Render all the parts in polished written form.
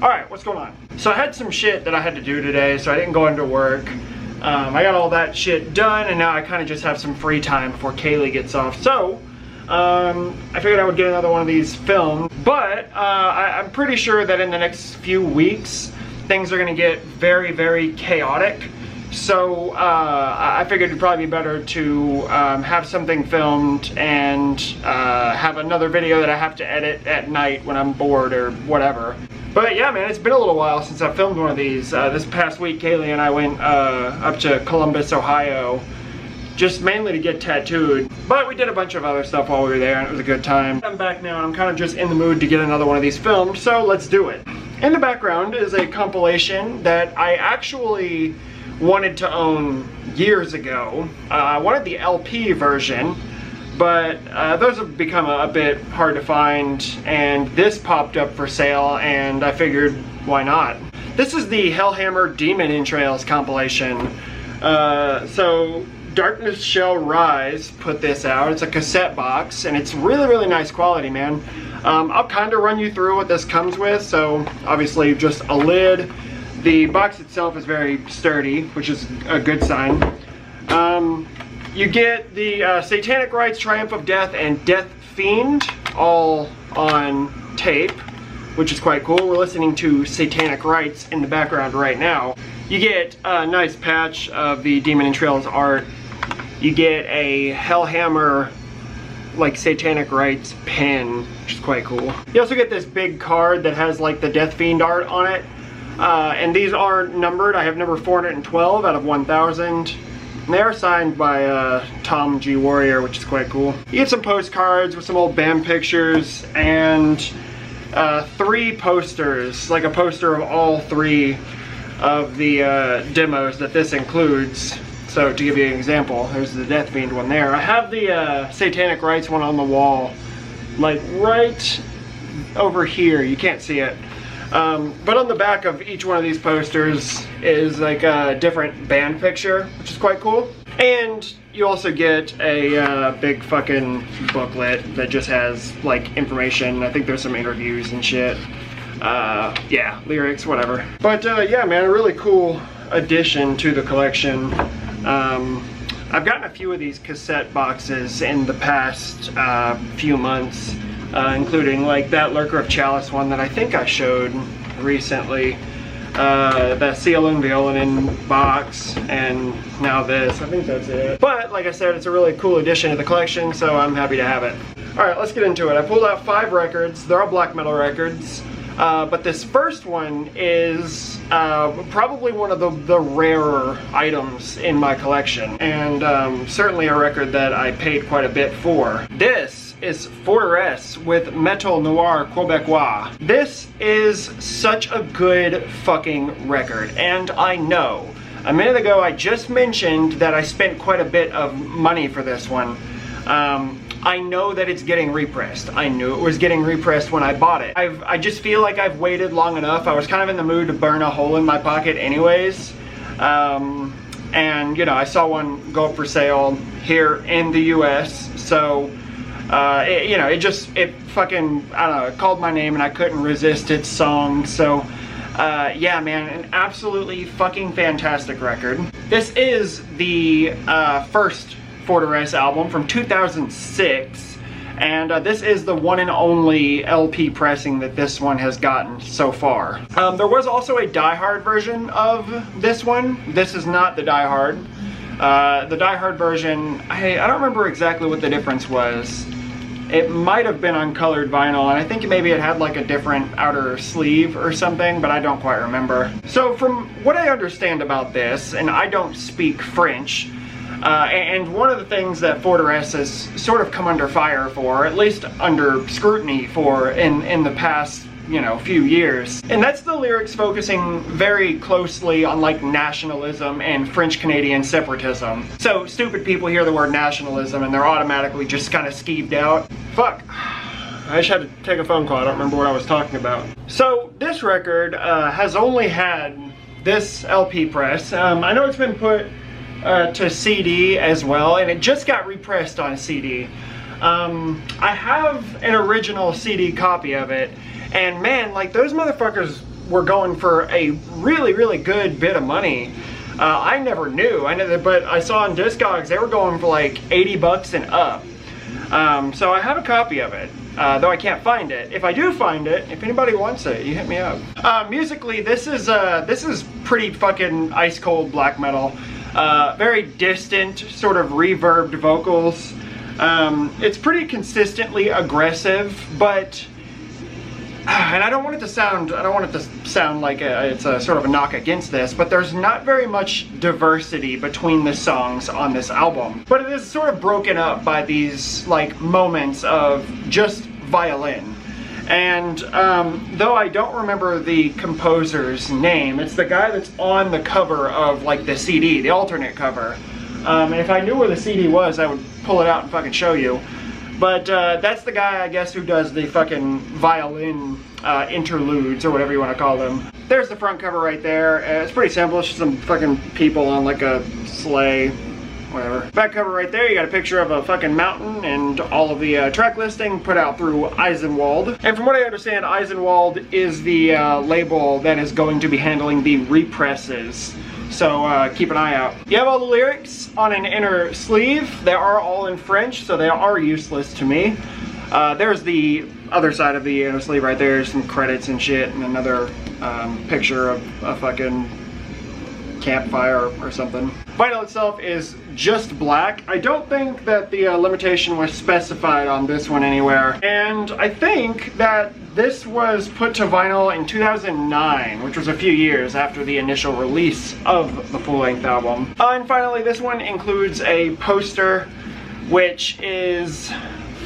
Alright, what's going on? So I had some shit that I had to do today, so I didn't go into work. I got all that shit done, and now I kind of just have some free time before Kaylee gets off. So, I figured I would get another one of these filmed. But, I'm pretty sure that in the next few weeks, things are going to get very, very chaotic. So, I figured it'd probably be better to have something filmed and have another video that I have to edit at night when I'm bored or whatever. But yeah, man, it's been a little while since I filmed one of these. This past week, Kaylee and I went up to Columbus, Ohio, just mainly to get tattooed. But we did a bunch of other stuff while we were there, and it was a good time. I'm back now, and I'm kind of just in the mood to get another one of these filmed, so let's do it. In the background is a compilation that I actually wanted to own years ago. I wanted the LP version, but those have become a bit hard to find, and this popped up for sale, and I figured, why not? This is the Hellhammer Demon Entrails compilation. So Darkness Shall Rise put this out. It's a cassette box, and it's really, really nice quality, man. I'll kind of run you through what this comes with. So obviously just a lid. The box itself is very sturdy, which is a good sign. You get the Satanic Rites, Triumph of Death, and Death Fiend all on tape, which is quite cool. We're listening to Satanic Rites in the background right now. You get a nice patch of the Demon Entrails art. You get a Hellhammer, like, Satanic Rites pin, which is quite cool. You also get this big card that has, like, the Death Fiend art on it. And these are numbered. I have number 412 out of 1,000. And they are signed by Tom G. Warrior, which is quite cool. You get some postcards with some old band pictures and 3 posters, like a poster of all 3 of the demos that this includes. So to give you an example, there's the Death Fiend one there. I have the Satanic Rites one on the wall, like right over here. You can't see it. But on the back of each one of these posters is like a different band picture, which is quite cool. And you also get a big fucking booklet that just has like information. I think there's some interviews and shit. Yeah, lyrics, whatever. But yeah, man, a really cool addition to the collection. I've gotten a few of these cassette boxes in the past few months. Including like that Lurker of Chalice one that I think I showed recently, that Seal and Violin box, and now this. I think that's it. But like I said, it's a really cool addition to the collection, so I'm happy to have it. Alright, let's get into it. I pulled out 5 records. They're all black metal records. But this first one is probably one of the rarer items in my collection, and certainly a record that I paid quite a bit for. This is Fortress with Metal Noir Quebecois. This is such a good fucking record, and I know. A minute ago I just mentioned that I spent quite a bit of money for this one. I know that it's getting repressed. I knew it was getting repressed when I bought it. I just feel like I've waited long enough. I was kind of in the mood to burn a hole in my pocket anyways. And you know, I saw one go up for sale here in the US, so you know, it fucking, I don't know, it called my name and I couldn't resist its song. So yeah, man, an absolutely fucking fantastic record. This is the first Fortress album from 2006, and this is the one and only LP pressing that this one has gotten so far. There was also a Die Hard version of this one. This is not the Die Hard. The Die Hard version, I don't remember exactly what the difference was. It might have been on colored vinyl, and I think maybe it had like a different outer sleeve or something, but I don't quite remember. So from what I understand about this, and I don't speak French, and one of the things that Fortress has sort of come under fire for, at least under scrutiny for in the past, you know, few years, and that's the lyrics focusing very closely on like nationalism and French-Canadian separatism. So stupid people hear the word nationalism and they're automatically just kind of skeeved out. Fuck. I just had to take a phone call. I don't remember what I was talking about. So this record has only had this LP press. I know it's been put to CD as well, and it just got repressed on CD. I have an original CD copy of it, and man, like, those motherfuckers were going for a really, really good bit of money. I never knew, but I saw on Discogs they were going for like 80 bucks and up. So I have a copy of it, though I can't find it. If I do find it, if anybody wants it, you hit me up. Musically, this is pretty fucking ice cold black metal. Very distant, sort of reverbed vocals. It's pretty consistently aggressive, but and I don't want it to sound like it's a sort of a knock against this, but there's not very much diversity between the songs on this album. But it is sort of broken up by these like moments of just violin. And though I don't remember the composer's name, it's the guy that's on the cover of like the CD, the alternate cover. And if I knew where the CD was, I would pull it out and fucking show you. But that's the guy, I guess, who does the fucking violin interludes, or whatever you want to call them. There's the front cover right there. It's pretty simple. It's just some fucking people on like a sleigh, whatever. Back cover right there, you got a picture of a fucking mountain and all of the track listing put out through Eisenwald. And from what I understand, Eisenwald is the label that is going to be handling the represses. So keep an eye out. You have all the lyrics on an inner sleeve. They are all in French, so they are useless to me. There's the other side of the inner sleeve right there. Some credits and shit, and another picture of a fucking campfire or something. Vinyl itself is just black. I don't think that the limitation was specified on this one anywhere. And I think that this was put to vinyl in 2009, which was a few years after the initial release of the full-length album. And finally, this one includes a poster, which is,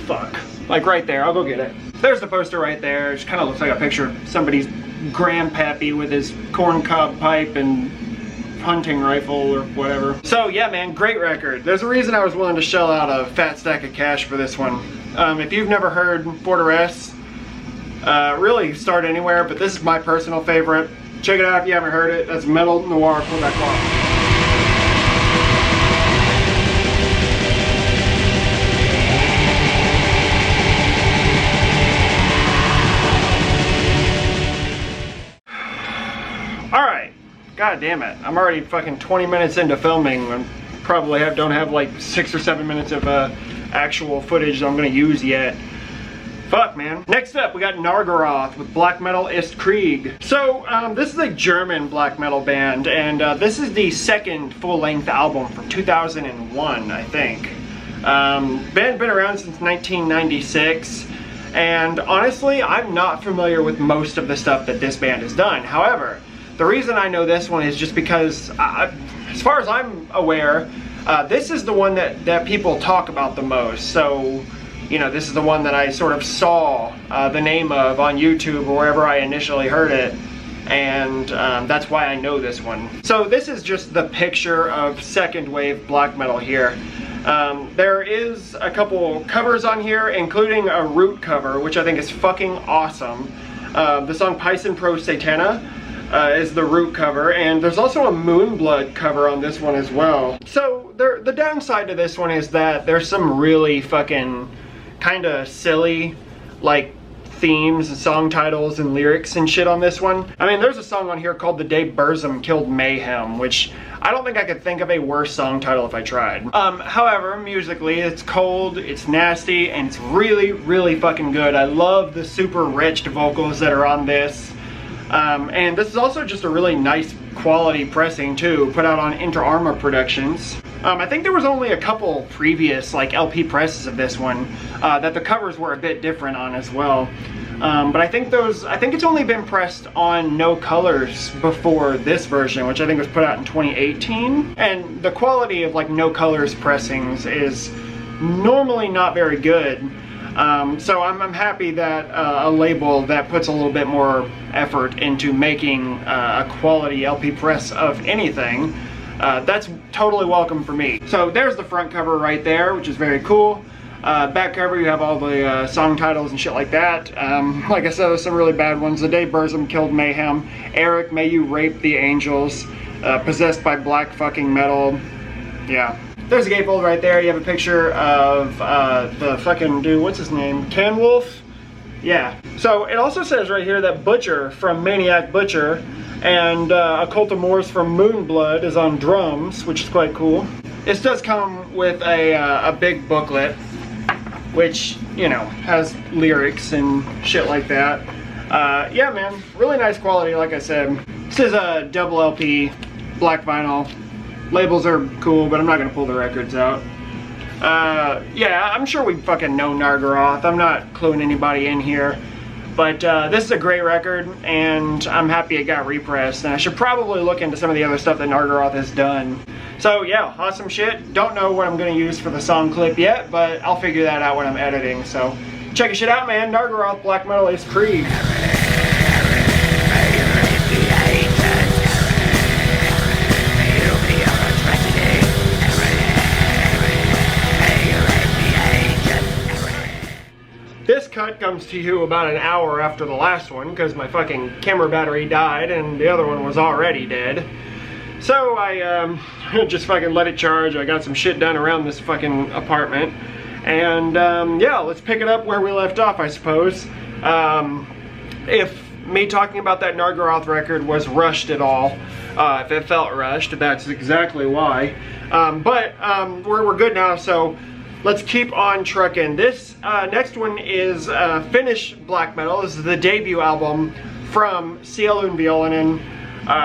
fuck, like right there. I'll go get it. There's the poster right there. It just kind of looks like a picture of somebody's grandpappy with his corncob pipe and hunting rifle or whatever. So yeah, man, great record. There's a reason I was willing to shell out a fat stack of cash for this one. If you've never heard Fortress, really start anywhere, but this is my personal favorite. Check it out if you haven't heard it. That's Metal Noir Quebecois. Alright, god damn it. I'm already fucking 20 minutes into filming and probably don't have like 6 or 7 minutes of actual footage that I'm gonna use yet. Fuck, man. Next up, we got Nargaroth with Black Metal Ist Krieg. So, this is a German black metal band, and this is the second full-length album from 2001, I think. Band been around since 1996, and honestly, I'm not familiar with most of the stuff that this band has done. However, the reason I know this one is just because, as far as I'm aware, this is the one that people talk about the most. So, you know, this is the one that I sort of saw the name of on YouTube or wherever I initially heard it, and that's why I know this one. So this is just the picture of second wave black metal here. There is a couple covers on here, including a Root cover, which I think is fucking awesome. The song Python Pro Satana is the Root cover, and there's also a Moonblood cover on this one as well. So the downside to this one is that there's some really fucking kind of silly like themes and song titles and lyrics and shit on this one. I mean, there's a song on here called The Day Burzum Killed Mayhem, which I don't think I could think of a worse song title if I tried. However, musically, it's cold, it's nasty, and it's really, really fucking good. I love the super rich vocals that are on this. And this is also just a really nice quality pressing too, put out on Inter Arma Productions. I think there was only a couple previous like LP presses of this one that the covers were a bit different on as well. But I think it's only been pressed on No Colors before this version, which I think was put out in 2018. And the quality of like No Colors pressings is normally not very good. So I'm happy that a label that puts a little bit more effort into making a quality LP press of anything, that's totally welcome for me. So there's the front cover right there, which is very cool. Back cover, you have all the song titles and shit like that. Like I said, there's some really bad ones. The Day Burzum Killed Mayhem, Eric, May You Rape the Angels, Possessed by Black Fucking Metal. Yeah. There's a gatefold right there. You have a picture of the fucking dude, what's his name? Canwolf? Yeah. So it also says right here that Butcher from Maniac Butcher and A Cult of Moors from Moonblood is on drums, which is quite cool. This does come with a big booklet, which, you know, has lyrics and shit like that. Yeah, man, really nice quality, like I said. This is a double LP black vinyl. Labels are cool, but I'm not gonna pull the records out. Yeah, I'm sure we fucking know Nargaroth. I'm not cluing anybody in here. But this is a great record, and I'm happy it got repressed. And I should probably look into some of the other stuff that Nargaroth has done. So yeah, awesome shit. Don't know what I'm gonna use for the song clip yet, but I'll figure that out when I'm editing. So check your shit out, man. Nargaroth, Black Metal is Creed. This cut comes to you about an hour after the last one because my fucking camera battery died and the other one was already dead. So I just fucking let it charge. I got some shit done around this fucking apartment. And yeah, let's pick it up where we left off, I suppose. If me talking about that Nargaroth record was rushed at all, if it felt rushed, that's exactly why. But we're good now, so let's keep on trucking. This next one is Finnish black metal. This is the debut album from Sielun Violinen.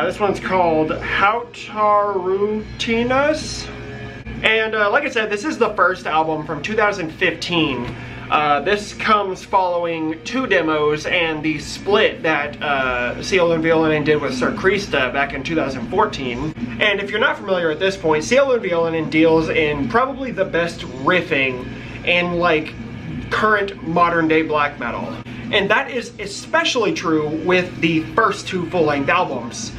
This one's called Hautarutinas. And like I said, this is the first album from 2015. This comes following 2 demos and the split that Sielun Violinen did with Sir Krista back in 2014. And if you're not familiar at this point, Sielun Violinen deals in probably the best riffing in like current modern day black metal. And that is especially true with the first 2 full-length albums.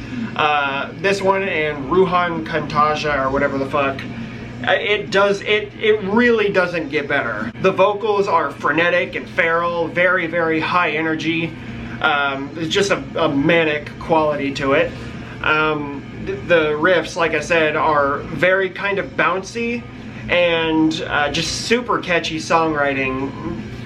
This one and Ruhan Kantaja or whatever the fuck. It really doesn't get better. The vocals are frenetic and feral, very, very high energy. There's just a manic quality to it. The riffs, like I said, are very kind of bouncy and just super catchy songwriting,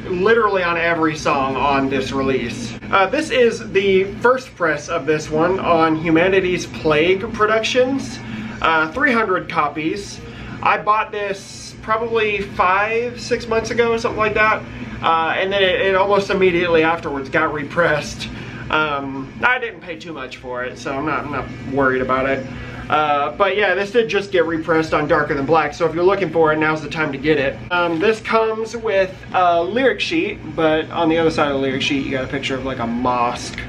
literally on every song on this release. This is the first press of this one on Humanity's Plague Productions, 300 copies. I bought this probably 5-6 months ago, something like that, and then it almost immediately afterwards got repressed. I didn't pay too much for it, so I'm not worried about it. But yeah, this did just get repressed on Darker Than Black, so if you're looking for it, now's the time to get it. This comes with a lyric sheet, but on the other side of the lyric sheet, you got a picture of like a mosque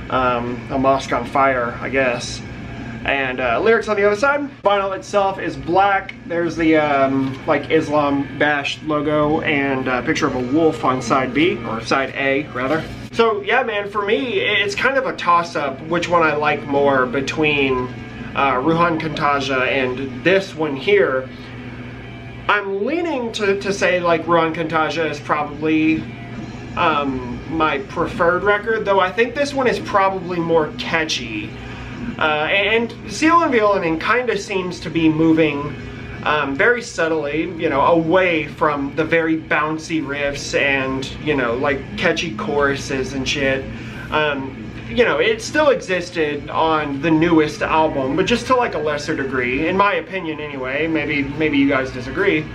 on fire, I guess. And lyrics on the other side. Vinyl itself is black. There's the like Islam Bash logo and a picture of a wolf on side B, or side A rather. So yeah, man, for me it's kind of a toss-up which one I like more between Ruhan Kantaja and this one here. I'm leaning to say like Ruhan Kantaja is probably my preferred record, though I think this one is probably more catchy. And Sielun Violinen kind of seems to be moving very subtly, you know, away from the very bouncy riffs and, you know, like catchy choruses and shit. You know, it still existed on the newest album, but just to like a lesser degree, in my opinion anyway. Maybe you guys disagree.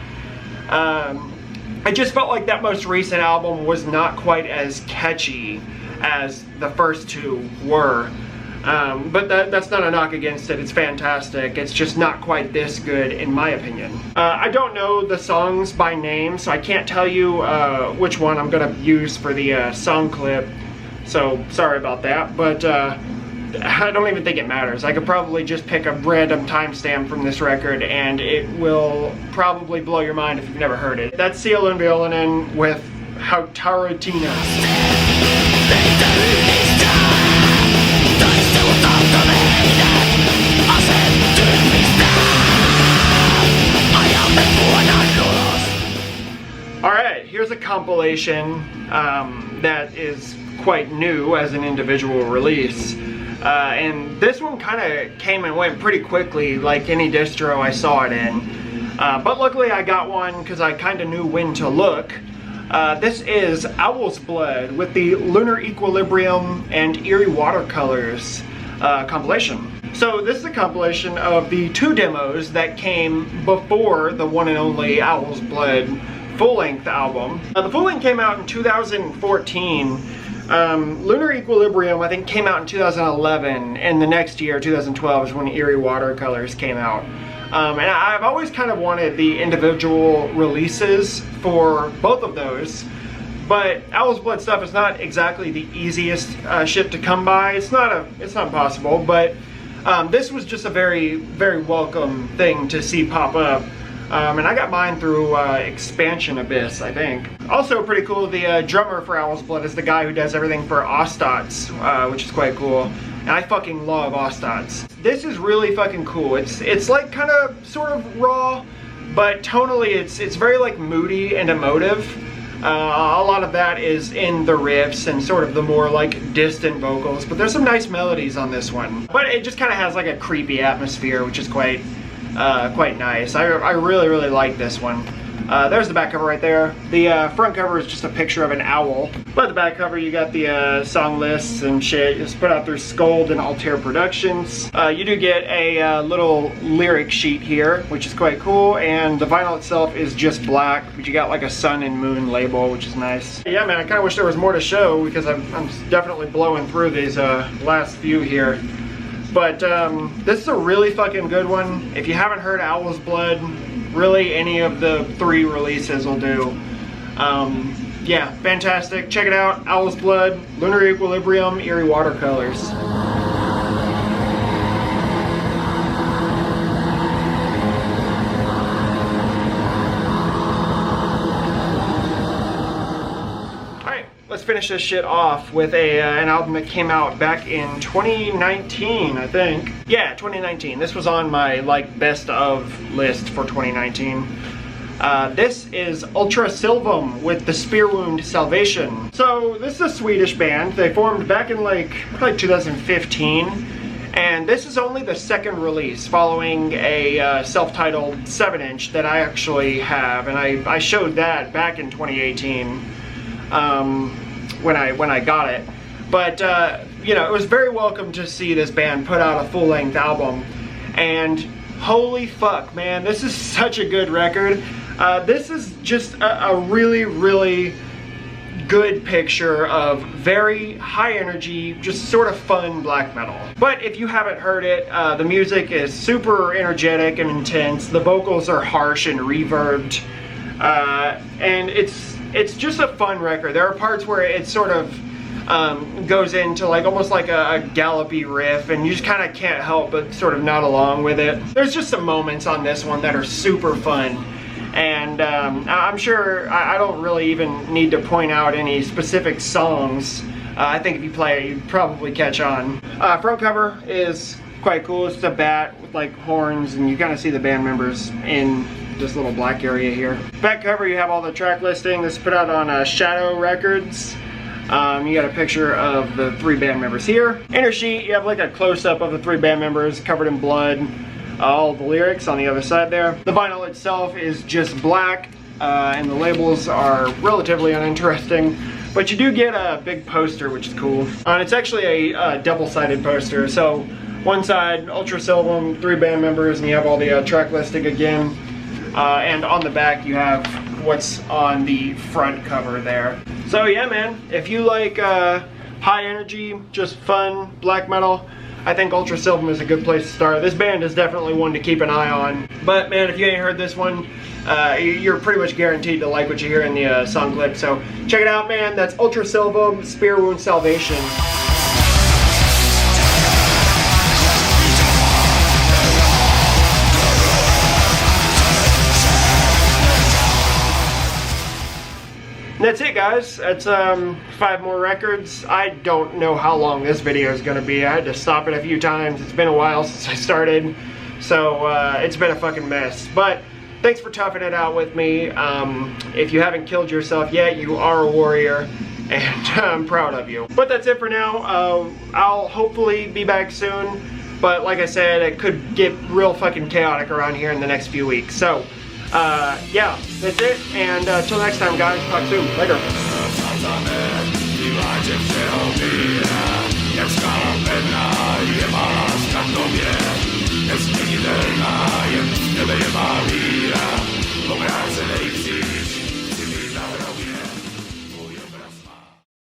I just felt like that most recent album was not quite as catchy as the first 2 were. But that's not a knock against it. It's fantastic. It's just not quite this good, in my opinion. I don't know the songs by name, so I can't tell you which one I'm gonna use for the song clip. So sorry about that, but I don't even think it matters. I could probably just pick a random timestamp from this record, and it will probably blow your mind if you've never heard it. That's Sielun Violinen with Hautarutinas. Alright, here's a compilation that is quite new as an individual release. And this one kind of came and went pretty quickly, like any distro I saw it in. But luckily I got one because I kind of knew when to look. This is Owl's Blood with the Lunar Equilibrium and Eerie Watercolors compilation. So this is a compilation of the 2 demos that came before the one and only Owl's Blood full-length album. The full-length came out in 2014. Lunar Equilibrium, I think, came out in 2011, and the next year, 2012, is when Eerie Watercolors came out. And I've always kind of wanted the individual releases for both of those, but Owl's Blood stuff is not exactly the easiest shit to come by. It's not possible, but this was just a very, very welcome thing to see pop up. And I got mine through Expansion Abyss, I think. Also pretty cool, the drummer for Owl's Blood is the guy who does everything for Ostats, which is quite cool. And I fucking love Ostats. This is really fucking cool. It's like kind of sort of raw, but tonally it's very like moody and emotive. A lot of that is in the riffs and sort of the more like distant vocals, but there's some nice melodies on this one. But it just kind of has like a creepy atmosphere, which is quite nice. I really, really like this one. There's the back cover right there. The front cover is just a picture of an owl. But the back cover, you got the song lists and shit. It's put out through Scold and Altair Productions. You do get a little lyric sheet here, which is quite cool. And the vinyl itself is just black, but you got like a sun and moon label, which is nice. Yeah, man, I kind of wish there was more to show because I'm definitely blowing through these last few here. But this is a really fucking good one. If you haven't heard Owl's Blood, really any of the 3 releases will do. Yeah, fantastic. Check it out. Owl's Blood, Lunar Equilibrium, Eerie Watercolors. Let's finish this shit off with an album that came out back in 2019, I think. Yeah, 2019. This was on my like best of list for 2019. This is Ultra Silvum with the Spear Wound Salvation. So this is a Swedish band. They formed back in probably 2015. And this is only the 2nd release following a self-titled 7-inch that I actually have. And I showed that back in 2018. When I got it, but you know, it was very welcome to see this band put out a full-length album, and holy fuck, man, this is such a good record. This is just a really, really good picture of very high energy, just sort of fun black metal. But if you haven't heard it, the music is super energetic and intense. The vocals are harsh and reverbed, and it's just a fun record. There are parts where it sort of goes into like almost like a gallopy riff, and you just kind of can't help but sort of nod along with it. There's just some moments on this one that are super fun, and I'm sure I don't really even need to point out any specific songs. I think if you play it, you'd probably catch on. Front cover is quite cool. It's a bat with like horns, and you kind of see the band members in this little black area here. Back cover, you have all the track listing. This is put out on Shadow Records. You got a picture of the 3 band members here. Inner sheet, you have like a close-up of the 3 band members covered in blood. All the lyrics on the other side there. The vinyl itself is just black, and the labels are relatively uninteresting. But you do get a big poster, which is cool. And it's actually a double-sided poster. So one side, Ultra Silvum, 3 band members, and you have all the track listing again. And on the back you have what's on the front cover there. So yeah, man, if you like high energy, just fun black metal, I think Ultra Silvum is a good place to start. This band is definitely one to keep an eye on. But man, if you ain't heard this one, you're pretty much guaranteed to like what you hear in the song clip. So check it out, man. That's Ultra Silvum, Spear Wound Salvation. That's it, guys. That's 5 more records. I don't know how long this video is going to be. I had to stop it a few times. It's been a while since I started, so it's been a fucking mess. But thanks for toughing it out with me. If you haven't killed yourself yet, you are a warrior, and I'm proud of you. But that's it for now. I'll hopefully be back soon, but like I said, it could get real fucking chaotic around here in the next few weeks. So yeah, that's it. And until next time, guys, talk soon. Later. It's